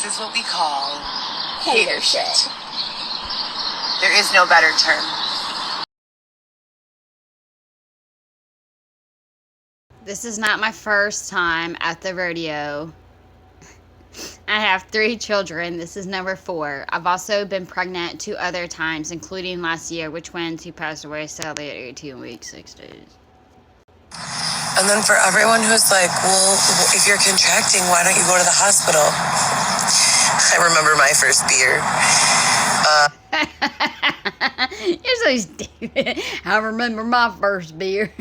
is what we call Hater shit. There is no better term. This is not my first time at the rodeo. I have 3 children. This is number 4. I've also been pregnant 2 other times, including last year, which when he passed away sadly at 18 weeks, 6 days. And then for everyone who's like, well, if you're contracting, why don't you go to the hospital? I remember my first beer. You're so stupid. I remember my first beer.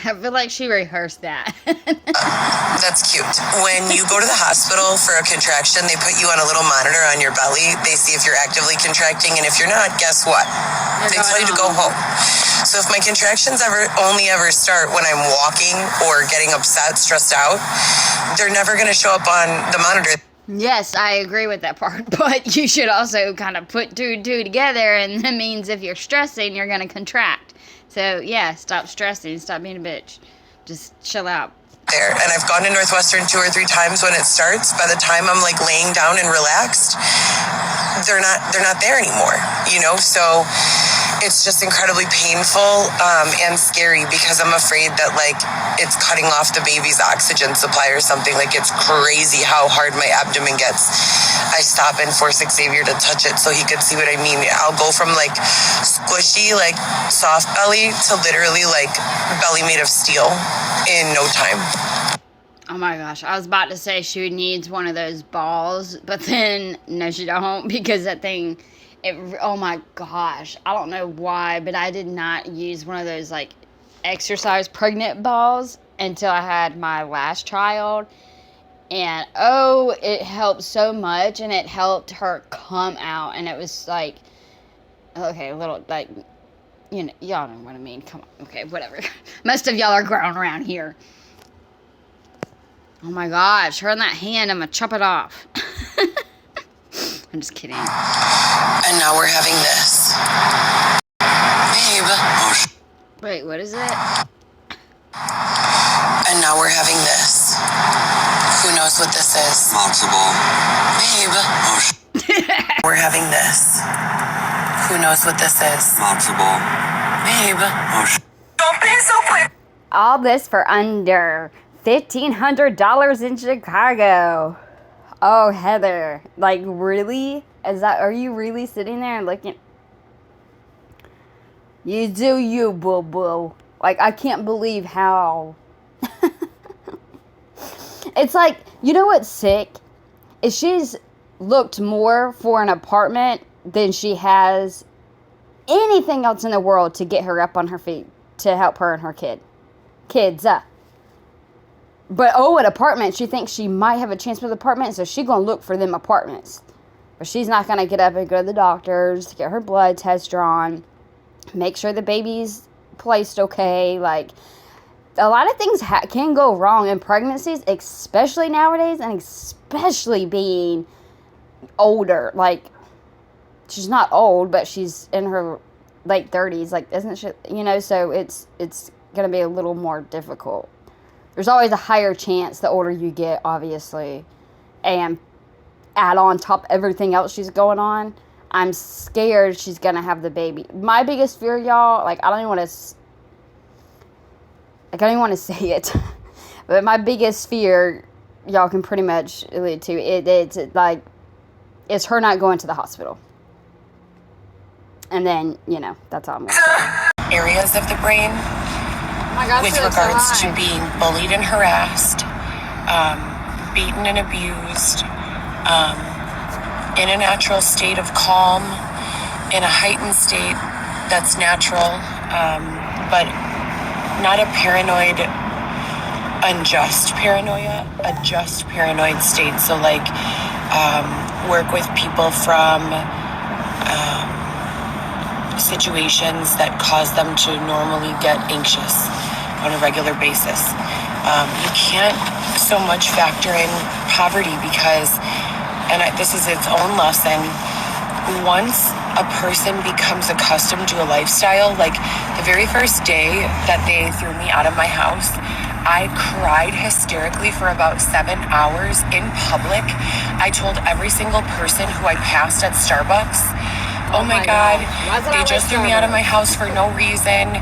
I feel like she rehearsed that. That's cute. When you go to the hospital for a contraction, they put you on a little monitor on your belly. They see if you're actively contracting, and if you're not, guess what? They tell you to go home. So if my contractions only ever start when I'm walking or getting upset, stressed out, they're never going to show up on the monitor. Yes, I agree with that part, but you should also kind of put 2 and 2 together, and that means if you're stressing, you're going to contract. So, yeah, stop stressing, stop being a bitch. Just chill out. There, and I've gone to Northwestern 2 or 3 times when it starts. By the time I'm like laying down and relaxed, they're not there anymore, you know? So it's just incredibly painful and scary because I'm afraid that like it's cutting off the baby's oxygen supply or something. Like it's crazy how hard my abdomen gets. I stop and force Xavier to touch it so he could see what I mean. I'll go from like squishy, like soft belly to literally like belly made of steel in no time. Oh my gosh, I was about to say she needs one of those balls, but then, no she don't, because that thing, oh my gosh, I don't know why, but I did not use one of those, like, exercise pregnant balls until I had my last child, and oh, it helped so much, and it helped her come out, and it was, like, okay, a little, like, you know, y'all know what I mean, come on, okay, whatever, most of y'all are grown around here. Oh my gosh, her and that hand, I'm gonna chop it off. I'm just kidding. And now we're having this. Babe. Wait, what is it? And now we're having this. Who knows what this is? Multiple. Babe. We're having this. Who knows what this is? Multiple. Babe. Don't be so quick. All this for under $1,500 in Chicago. Oh, Heather. Like, really? Are you really sitting there and looking? You do you, boo-boo. Like, I can't believe how. It's like, you know what's sick? Is she's looked more for an apartment than she has anything else in the world to get her up on her feet to help her and her kids. But, an apartment. She thinks she might have a chance with an apartment, so she's going to look for them apartments. But she's not going to get up and go to the doctors, get her blood test drawn, make sure the baby's placed okay. Like, a lot of things can go wrong in pregnancies, especially nowadays, and especially being older. Like, she's not old, but she's in her late 30s. Like, isn't she, you know, so it's going to be a little more difficult. There's always a higher chance the older you get, obviously. And add on top everything else she's going on, I'm scared she's going to have the baby. My biggest fear, y'all, like, I don't even want to say it. But my biggest fear, y'all can pretty much allude to, it's her not going to the hospital. And then, you know, that's all I'm going to say. Areas of the brain. With regards to being bullied and harassed, beaten and abused, in a natural state of calm, in a heightened state that's natural, but not a paranoid, unjust paranoia, a just paranoid state. So like, work with people from situations that cause them to normally get anxious on a regular basis. You can't so much factor in poverty because, this is its own lesson, once a person becomes accustomed to a lifestyle, like the very first day that they threw me out of my house, I cried hysterically for about 7 hours in public. I told every single person who I passed at Starbucks, oh my God, they just threw me out of my house for no reason.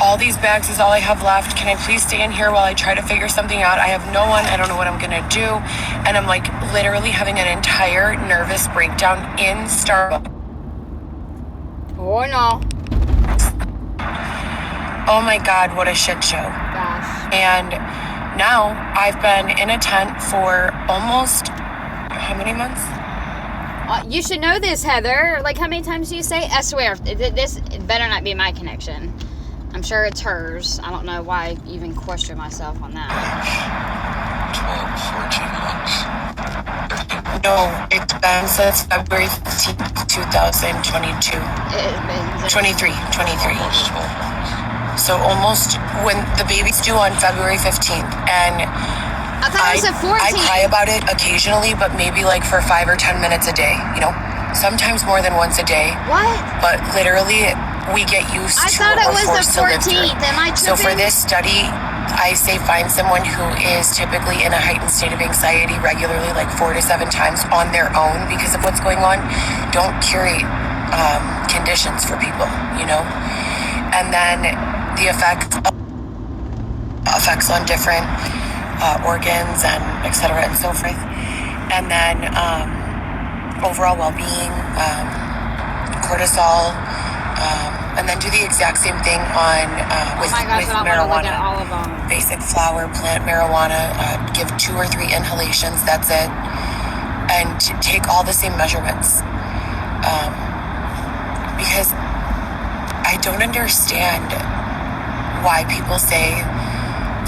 All these bags is all I have left. Can I please stay in here while I try to figure something out? I have no one. I don't know what I'm going to do. And I'm like literally having an entire nervous breakdown in Starbucks. Oh no. Oh my God, what a shit show. Gosh. And now I've been in a tent for almost, how many months? You should know this, Heather. Like, how many times do you say? I swear, this better not be my connection. I'm sure it's hers. I don't know why I even question myself on that. 12, 14 months. No, it's been since February 15th, 2022. 23. Almost 12 months. So almost when the baby's due on February 15th. And I thought it was a 14. I cry about it occasionally, but maybe like for 5 or 10 minutes a day, you know? Sometimes more than once a day. What? But literally, we get used I to thought it or was forced the to live through. 14th. Am I So for tripping? this study, I say find someone who is typically in a heightened state of anxiety regularly, like 4 to 7 times on their own because of what's going on. Don't curate conditions for people, you know? And then the effects on different organs and et cetera and so forth. And then overall well-being, cortisol, and then do the exact same thing on with oh my gosh, I marijuana. want to look at all of them. Basic flower plant marijuana. Give 2 or 3 inhalations. That's it. And take all the same measurements. Because I don't understand why people say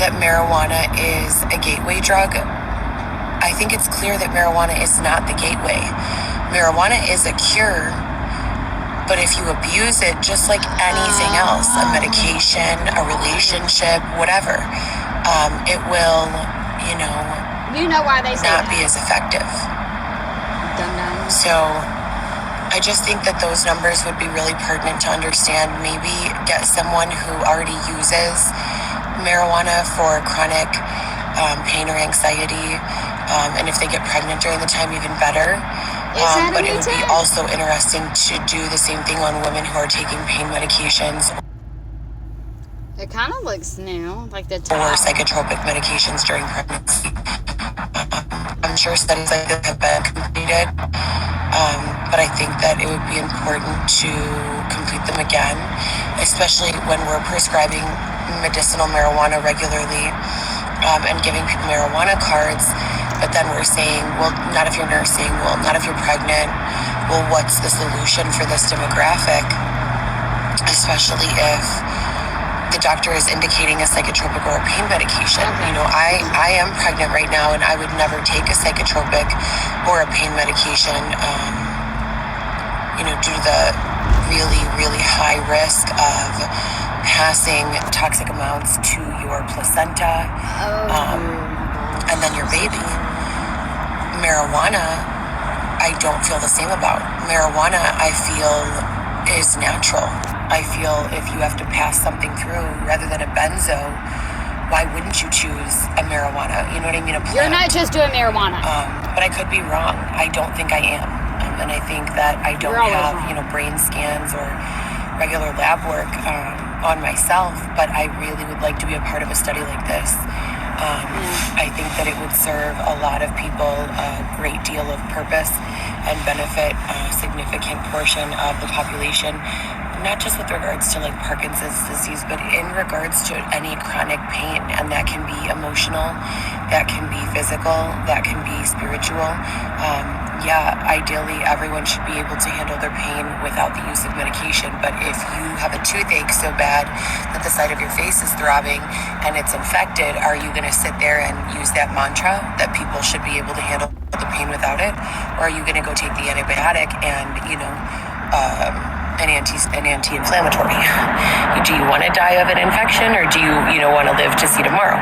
that marijuana is a gateway drug. I think it's clear that marijuana is not the gateway. Marijuana is a cure, but if you abuse it, just like anything else, a medication, a relationship, whatever, it will, You know why they say not that. be as effective. Dum-dum. So I just think that those numbers would be really pertinent to understand. Maybe get someone who already uses marijuana for chronic pain or anxiety, and if they get pregnant during the time, even better. But it would be also interesting to do the same thing on women who are taking pain medications It kind of looks new, like the or top. psychotropic medications during pregnancy. I'm sure studies like this have been completed, but I think that it would be important to complete them again, especially when we're prescribing medicinal marijuana regularly and giving people marijuana cards, but then we're saying, well, not if you're nursing, well, not if you're pregnant, well, what's the solution for this demographic, especially if the doctor is indicating a psychotropic or a pain medication. I am pregnant right now, and I would never take a psychotropic or a pain medication, due to the really, really high risk of passing toxic amounts to your placenta, and then your baby. Marijuana, I don't feel the same about. Marijuana, I feel, is natural. I feel if you have to pass something through rather than a benzo, why wouldn't you choose a marijuana? You know what I mean? A plant. You're not just doing marijuana. But I could be wrong. I don't think I am. And I think that I don't have, brain scans or regular lab work on myself, but I really would like to be a part of a study like this. I think that it would serve a lot of people a great deal of purpose and benefit a significant portion of the population, not just with regards to like Parkinson's disease, but in regards to any chronic pain. And that can be emotional, that can be physical, that can be spiritual. Ideally everyone should be able to handle their pain without the use of medication. But if you have a toothache so bad that the side of your face is throbbing and it's infected, are you going to sit there and use that mantra that people should be able to handle the pain without it? Or are you going to go take the antibiotic and, an anti-inflammatory? Do you want to die of an infection, or do you want to live to see tomorrow?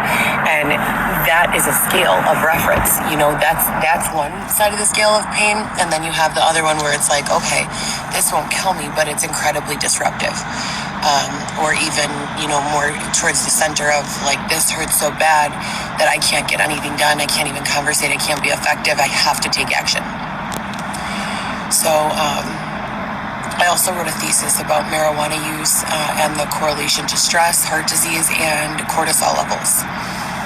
And that is a scale of reference. That's one side of the scale of pain, and then you have the other one where it's like, okay, this won't kill me, but it's incredibly disruptive. or even, more towards the center of like, this hurts so bad that I can't get anything done. I can't even conversate. I can't be effective. I have to take action. So I also wrote a thesis about marijuana use and the correlation to stress, heart disease, and cortisol levels,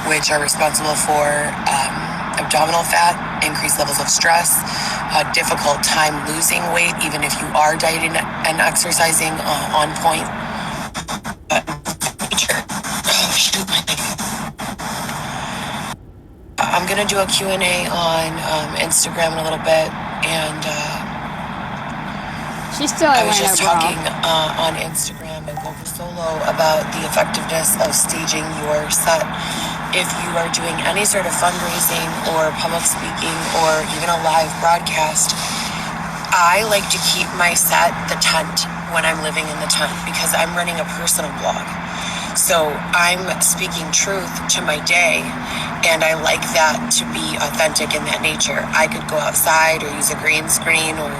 which are responsible for abdominal fat, increased levels of stress, a difficult time losing weight, even if you are dieting and exercising on point. But I'm going to do a Q&A on Instagram in a little bit, and She's still I was just talking on Instagram and Go Solo about the effectiveness of staging your set. If you are doing any sort of fundraising or public speaking or even a live broadcast, I like to keep my set the tent when I'm living in the tent, because I'm running a personal blog. So I'm speaking truth to my day, and I like that to be authentic in that nature. I could go outside or use a green screen or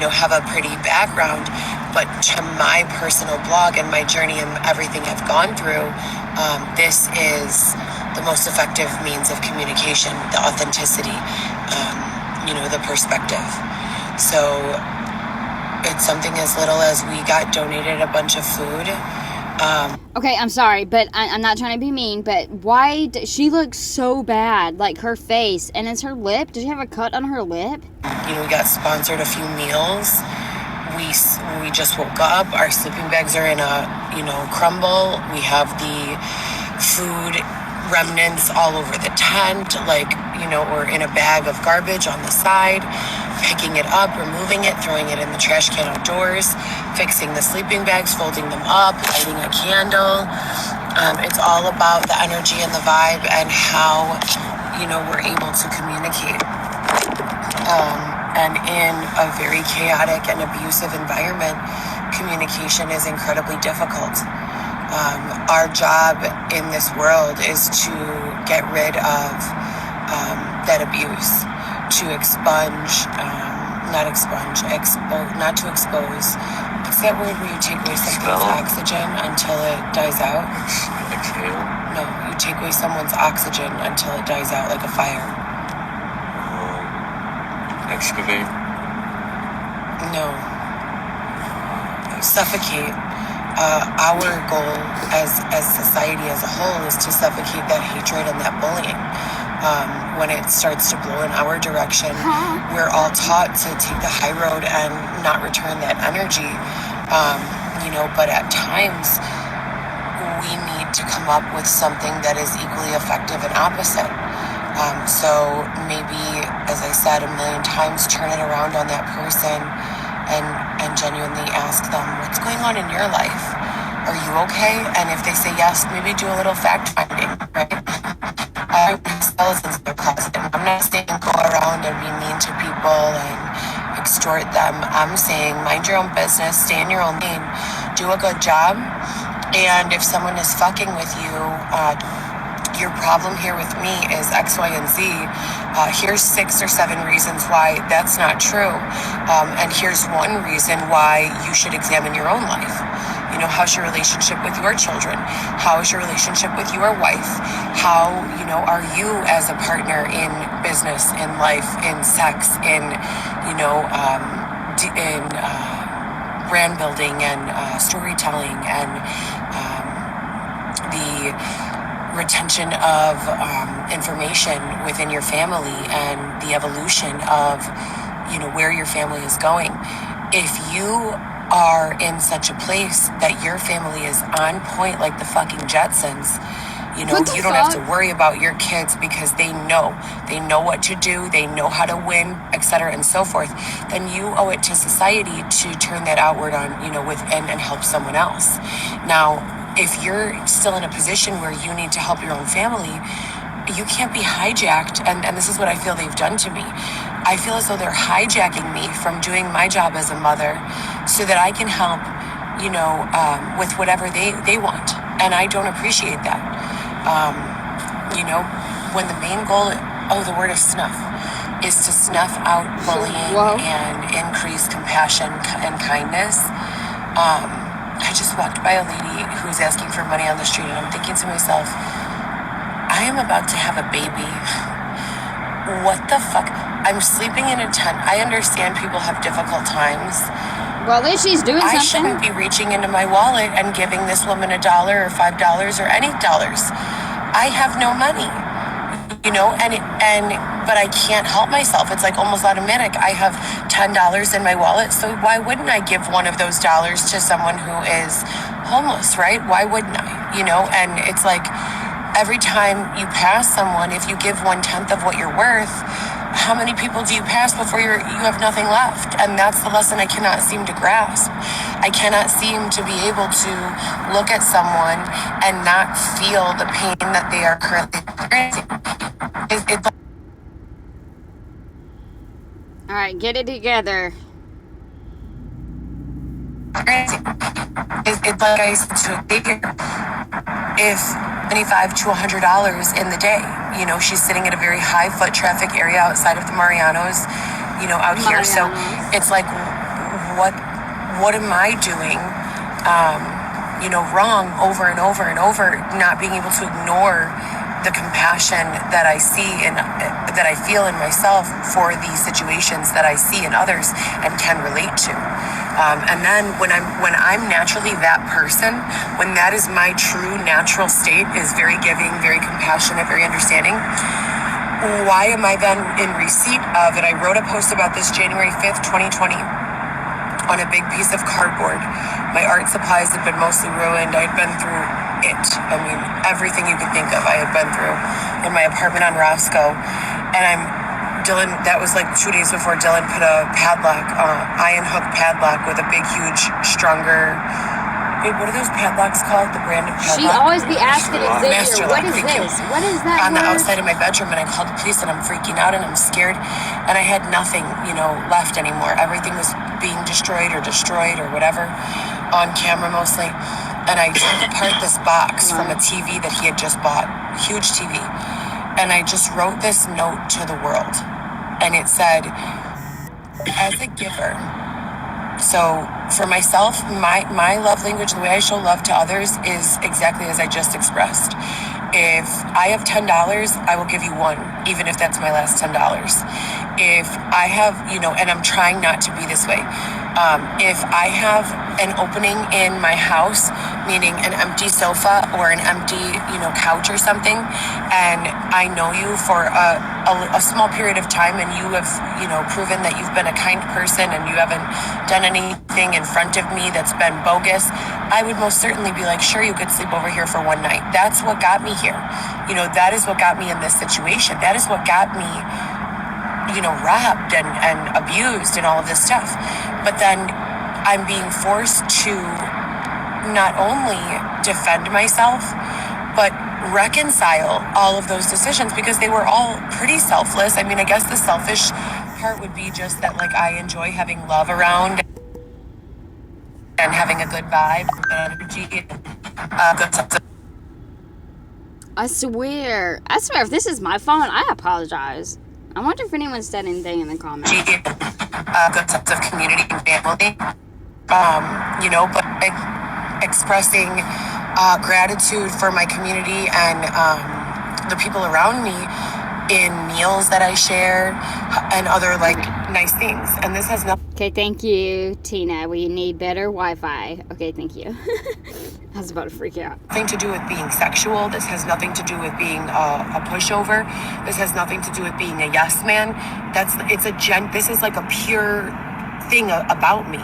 have a pretty background, but to my personal blog and my journey and everything I've gone through, this is the most effective means of communication, the authenticity, the perspective. So it's something as little as we got donated a bunch of food. Okay, I'm sorry, but I'm not trying to be mean, but why does she look so bad? Like her face, and it's her lip. Does she have a cut on her lip? We got sponsored a few meals. We just woke up. Our sleeping bags are in a, crumble. We have the food remnants all over the tent, or in a bag of garbage on the side, picking it up, removing it, throwing it in the trash can outdoors, fixing the sleeping bags, folding them up, lighting a candle. It's all about the energy and the vibe and how, we're able to communicate. And in a very chaotic and abusive environment, communication is incredibly difficult. Our job in this world is to get rid of that abuse, to expunge, not to expose. What's that word where you take away something's oxygen until it dies out? Exhale? No, you take away someone's oxygen until it dies out, like a fire. Excavate? No. Suffocate. Our goal as society as a whole is to suffocate that hatred and that bullying. When it starts to blow in our direction, we're all taught to take the high road and not return that energy. But at times we need to come up with something that is equally effective and opposite. So maybe, as I said a million times, turn it around on that person and genuinely ask them, what's going on in your life? Are you okay? And if they say yes, maybe do a little fact finding, right? Skeletons in their closet. I'm not saying go around and be mean to people and extort them. I'm saying mind your own business, stay in your own lane, do a good job. And if someone is fucking with you, your problem here with me is X, Y, and Z. Here's 6 or 7 reasons why that's not true. And here's one reason why you should examine your own life. How's your relationship with your children? How is your relationship with your wife? How, are you as a partner in business, in life, in sex, in brand building and storytelling and the retention of information within your family and the evolution of, where your family is going. If you are in such a place that your family is on point like the fucking Jetsons, you don't have to worry about your kids because they know what to do, they know how to win, etc. and so forth, then you owe it to society to turn that outward on, and help someone else. Now, if you're still in a position where you need to help your own family, you can't be hijacked, and this is what I feel they've done to me. I feel as though they're hijacking me from doing my job as a mother so that I can help, with whatever they want. And I don't appreciate that. When the main goal, the word is snuff, is to snuff out bullying and increase compassion and kindness. I just walked by a lady who was asking for money on the street, and I'm thinking to myself, I am about to have a baby. What the fuck? I'm sleeping in a tent. I understand people have difficult times. Well, at least she's doing I something. shouldn't be reaching into my wallet and giving this woman $1 or $5 or any dollars. I have no money, you know, but I can't help myself. It's like almost automatic. I have $10 in my wallet, so why wouldn't I give one of those dollars to someone who is homeless, right? Why wouldn't I, you know? And it's like every time you pass someone, if you give 1/10 of what you're worth, how many people do you pass before you have nothing left? And that's the lesson I cannot seem to grasp. I cannot seem to be able to look at someone and not feel the pain that they are currently experiencing. All right, get it together. It's like I said to a figure, if $75 to $100 in the day, you know, she's sitting at a very high foot traffic area outside of the Marianos, you know, out here. So it's like, what am I doing, you know, wrong over and over and over, not being able to ignore the compassion that I see and that I feel in myself for these situations that I see in others and can relate to. And then when I'm naturally that person, when that is my true natural state, is very giving, very compassionate, very understanding, why am I then in receipt of it? I wrote a post about this January 5th, 2020 on a big piece of cardboard. My art supplies had been mostly ruined. I had been through it. I mean, everything you could think of I had been through in my apartment on Roscoe. And Dylan, that was like 2 days before Dylan put a padlock, iron hook padlock with a big, huge, stronger, what are those padlocks called? The brand of padlock? She always be asking Master Xavier, what lock, is thank you. this? What is that On the word? outside of my bedroom, and I called the police, and I'm freaking out, and I'm scared, and I had nothing, you know, left anymore. Everything was being destroyed or whatever, on camera mostly. And I took apart this box from a TV that he had just bought, huge TV, and I just wrote this note to the world, and it said, as a giver. So for myself, my love language, the way I show love to others is exactly as I just expressed. If I have $10, I will give you one, even if that's my last $10. If I have, you know, and I'm trying not to be this way. If I have an opening in my house, meaning an empty sofa or an empty, you know, couch or something, and I know you for a small period of time, and you have, you know, proven that you've been a kind person and you haven't done anything in front of me that's been bogus, I would most certainly be like, sure, you could sleep over here for one night. That's what got me here. You know, that is what got me in this situation. That is what got me, you know, robbed and abused and all of this stuff. But then I'm being forced to not only defend myself, but reconcile all of those decisions, because they were all pretty selfless. I mean, I guess the selfish part would be just that, like, I enjoy having love around and having a good vibe, good energy, good sense of I swear, if this is my phone, I apologize. I wonder if anyone said anything in the comments. good sense of community and family. You know, but expressing gratitude for my community and the people around me in meals that I share and other, like, nice things. And this has nothing. Okay, thank you, Tina. We need better Wi-Fi. Okay, thank you. I was about to freak out. Nothing to do with being sexual. This has nothing to do with being a pushover. This has nothing to do with being a yes man. This is like a pure thing about me.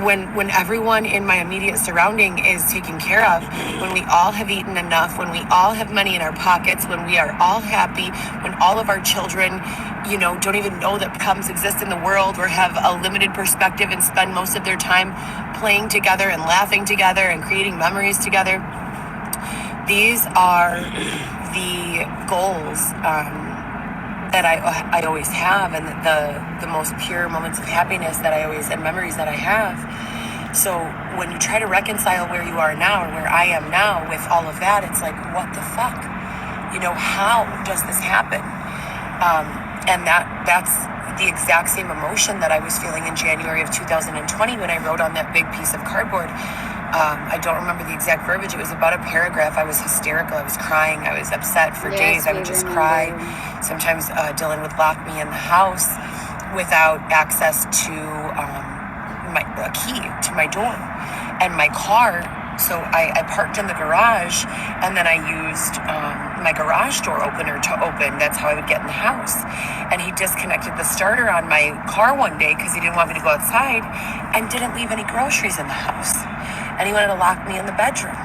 When everyone in my immediate surrounding is taken care of, when we all have eaten enough, when we all have money in our pockets, when we are all happy, when all of our children, you know, don't even know that problems exist in the world or have a limited perspective and spend most of their time playing together and laughing together and creating memories together. These are the goals that I always have, and the most pure moments of happiness that I always, and memories that I have. So when you try to reconcile where you are now or where I am now with all of that, it's like, what the fuck? You know, how does this happen? And that's the exact same emotion that I was feeling in January of 2020 when I wrote on that big piece of cardboard, I don't remember the exact verbiage. It was about a paragraph. I was hysterical. I was crying. I was upset for days. I would just cry. Sometimes Dylan would lock me in the house without access to a key to my door and my car. So I parked in the garage, and then I used my garage door opener to open. That's how I would get in the house. And he disconnected the starter on my car one day because he didn't want me to go outside, and didn't leave any groceries in the house. And he wanted to lock me in the bedroom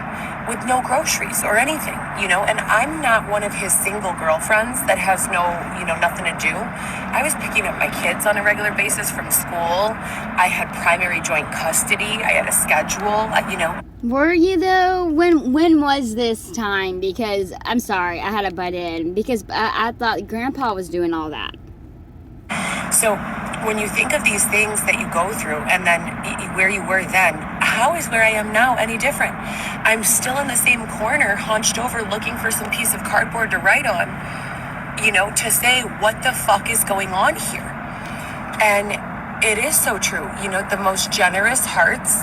with no groceries or anything, and I'm not one of his single girlfriends that has nothing to do. I was picking up my kids on a regular basis from school. I had primary joint custody. I had a schedule, Were you though? When was this time? Because I'm sorry, I had to butt in because I thought Grandpa was doing all that. So when you think of these things that you go through and then where you were then, how is where I am now any different? I'm still in the same corner, hunched over, looking for some piece of cardboard to write on, to say what the fuck is going on here. And it is so true. The most generous hearts,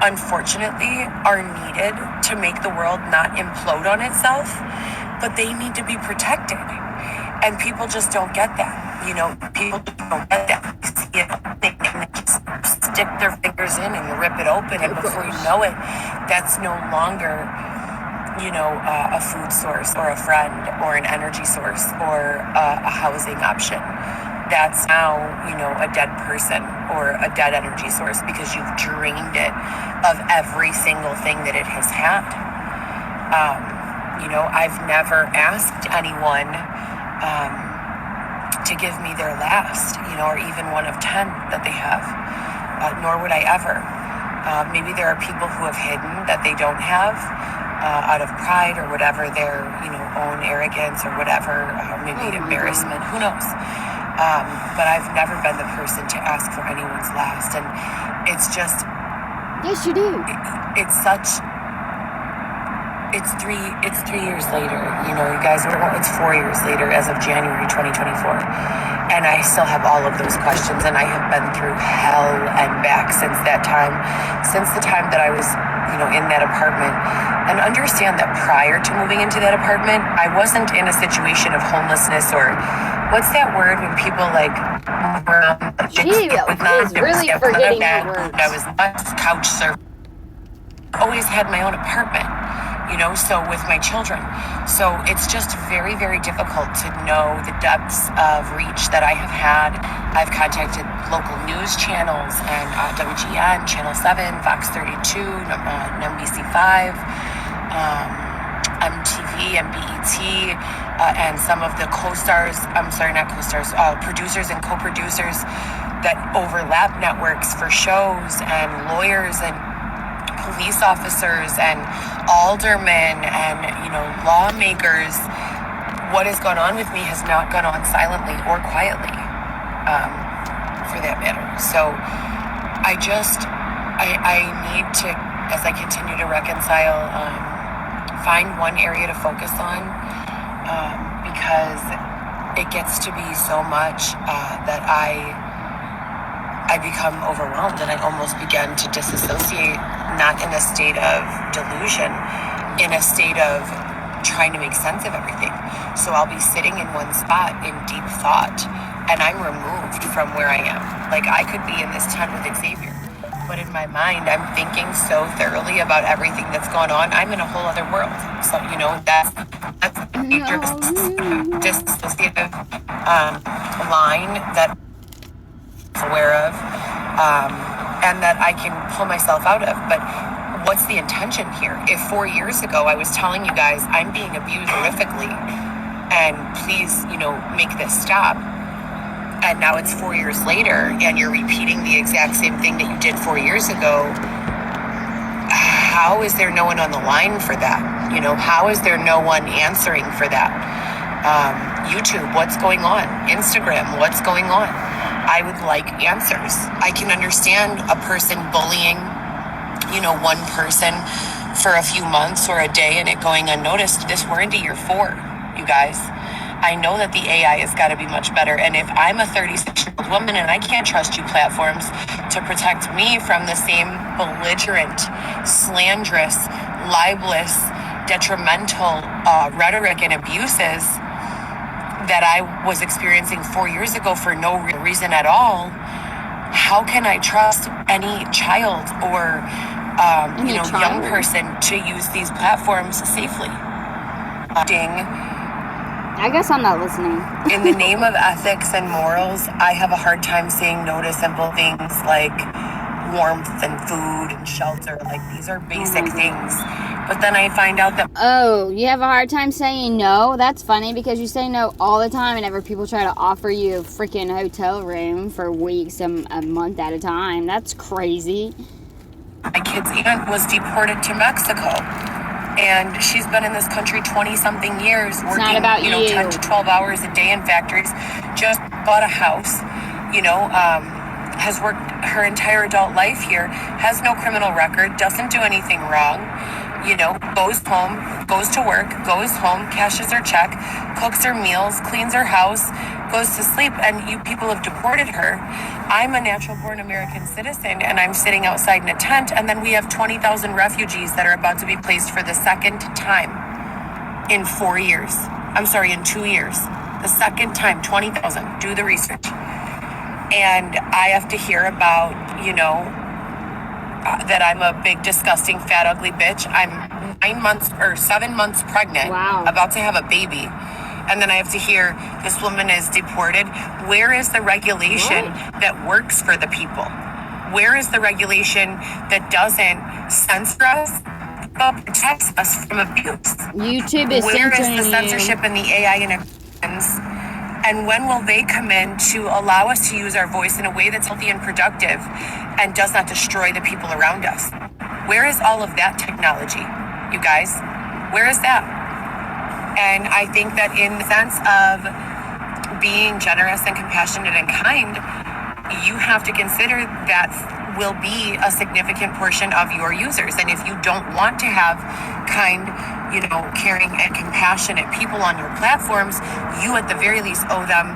unfortunately, are needed to make the world not implode on itself, but they need to be protected. And people just don't get that. People don't get that. They just stick their fingers in and rip it open, and before you know it, that's no longer, a food source or a friend or an energy source or a housing option. That's now, a dead person or a dead energy source because you've drained it of every single thing that it has had. I've never asked anyone to give me their last, or even one of 10 that they have, nor would I ever. Maybe there are people who have hidden that they don't have out of pride or whatever, their, own arrogance or whatever, maybe embarrassment, who knows. But I've never been the person to ask for anyone's last. And it's just... Yes, you do. It's 3 years later, you guys, it's 4 years later as of January 2024. And I still have all of those questions, and I have been through hell and back since that time, since the time that I was, in that apartment. And understand that prior to moving into that apartment, I wasn't in a situation of homelessness or, what's that word when people Gee, I was really forgetting that word. I was not couch surfing. Always had my own apartment. So with my children. So it's just very, very difficult to know the depths of reach that I have had. I've contacted local news channels and WGN, Channel 7, Fox 32, NBC5, MTV and BET, and some of the producers and co-producers that overlap networks for shows, and lawyers and police officers and aldermen and lawmakers. What has gone on with me has not gone on silently or quietly, for that matter. So I need to, as I continue to reconcile, find one area to focus on, because it gets to be so much that I become overwhelmed, and I almost begin to disassociate, not in a state of delusion, in a state of trying to make sense of everything. So I'll be sitting in one spot in deep thought, and I'm removed from where I am. Like, I could be in this tent with Xavier, but in my mind, I'm thinking so thoroughly about everything that's going on. I'm in a whole other world. So, that's a major dissociative line that aware of, and that I can pull myself out of. But what's the intention here? If 4 years ago I was telling you guys I'm being abused horrifically and please, make this stop, and now it's 4 years later and you're repeating the exact same thing that you did 4 years ago, how is there no one on the line for that? How is there no one answering for that? YouTube, what's going on? Instagram, what's going on? I would like answers. I can understand a person bullying, one person for a few months or a day and it going unnoticed. We're into year 4, you guys. I know that the AI has got to be much better. And if I'm a 36-year-old woman and I can't trust you platforms to protect me from the same belligerent slanderous, libelous, detrimental rhetoric and abuses that I was experiencing 4 years ago for no reason at all, how can I trust any child or young person to use these platforms safely? I guess I'm not listening. In the name of ethics and morals, I have a hard time saying no to simple things like warmth and food and shelter. Like, these are basic things. But then I find out that... Oh, you have a hard time saying no? That's funny because you say no all the time whenever people try to offer you a freaking hotel room for weeks, a month at a time. That's crazy. My kid's aunt was deported to Mexico. And she's been in this country 20-something years, working, 10 to 12 hours a day in factories, just bought a house, has worked her entire adult life here, has no criminal record, doesn't do anything wrong, goes home, goes to work, goes home, cashes her check, cooks her meals, cleans her house, goes to sleep, and you people have deported her. I'm a natural-born American citizen, and I'm sitting outside in a tent, and then we have 20,000 refugees that are about to be placed for the second time in 4 years. I'm sorry, in 2 years. The second time, 20,000. Do the research. And I have to hear about, that I'm a big, disgusting, fat, ugly bitch. I'm 7 months pregnant, about to have a baby. And then I have to hear this woman is deported. Where is the regulation that works for the people? Where is the regulation that doesn't censor us but protects us from abuse? YouTube is Where is the censoring censorship and the AI integrations? And when will they come in to allow us to use our voice in a way that's healthy and productive and does not destroy the people around us? Where is all of that technology, you guys? Where is that? And I think that in the sense of being generous and compassionate and kind, you have to consider that will be a significant portion of your users. And if you don't want to have kind, caring and compassionate people on your platforms, you at the very least owe them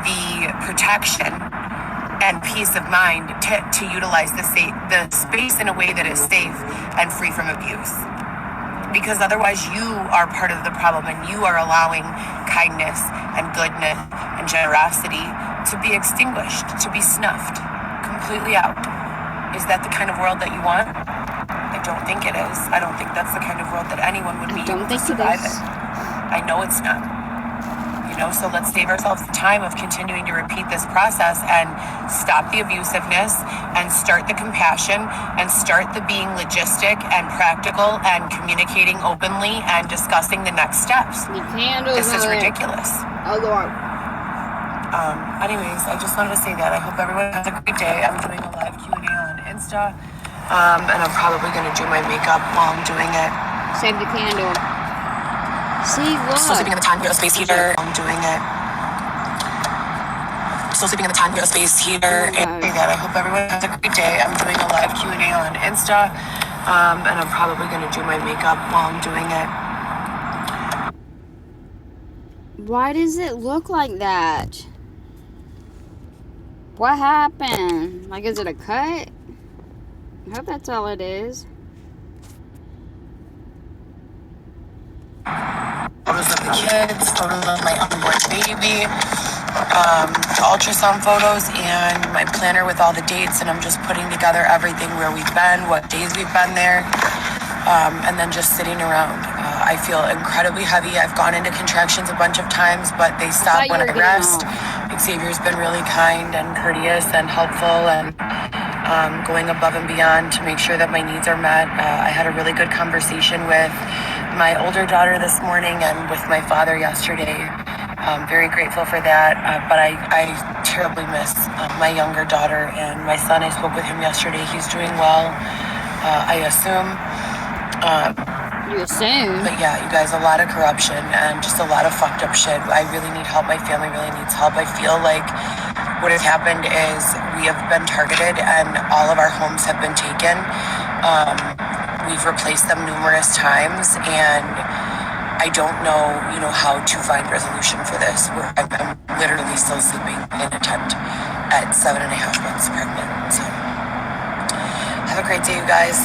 the protection and peace of mind to utilize the space in a way that is safe and free from abuse. Because otherwise you are part of the problem and you are allowing kindness and goodness and generosity to be extinguished, to be snuffed completely out. Is that the kind of world that you want? I don't think it is. I don't think that's the kind of world that anyone would be able to survive in. I know it's not. So let's save ourselves the time of continuing to repeat this process and stop the abusiveness and start the compassion and start the being logistic and practical and communicating openly and discussing the next steps. This is ridiculous. Oh, Lord. Anyways, I just wanted to say that. I hope everyone has a great day. I'm doing a live Q&A on Insta, and I'm probably going to do my makeup while I'm doing it. Save the candle. See, look. Still sleeping in the time, space heater. I'm doing it. Still sleeping in the time, space heater. And I hope everyone has a great day. I'm doing a live Q&A on Insta, and I'm probably going to do my makeup while I'm doing it. Why does it look like that? What happened? Like, is it a cut? I hope that's all it is. Photos of the kids, photos of my unborn baby, ultrasound photos, and my planner with all the dates, and I'm just putting together everything, where we've been, what days we've been there, and then just sitting around. I feel incredibly heavy. I've gone into contractions a bunch of times, but they stop when I rest. Xavier's been really kind and courteous and helpful and going above and beyond to make sure that my needs are met. I had a really good conversation with my older daughter this morning and with my father yesterday. Very grateful for that, but I terribly miss my younger daughter and my son. I spoke with him yesterday. He's doing well, I assume. You assume? But yeah, you guys, a lot of corruption and just a lot of fucked up shit. I really need help. My family really needs help. I feel like what has happened is we have been targeted and all of our homes have been taken. We've replaced them numerous times, and I don't know, how to find resolution for this. I'm literally still sleeping in a tent at 7.5 months pregnant. So have a great day, you guys.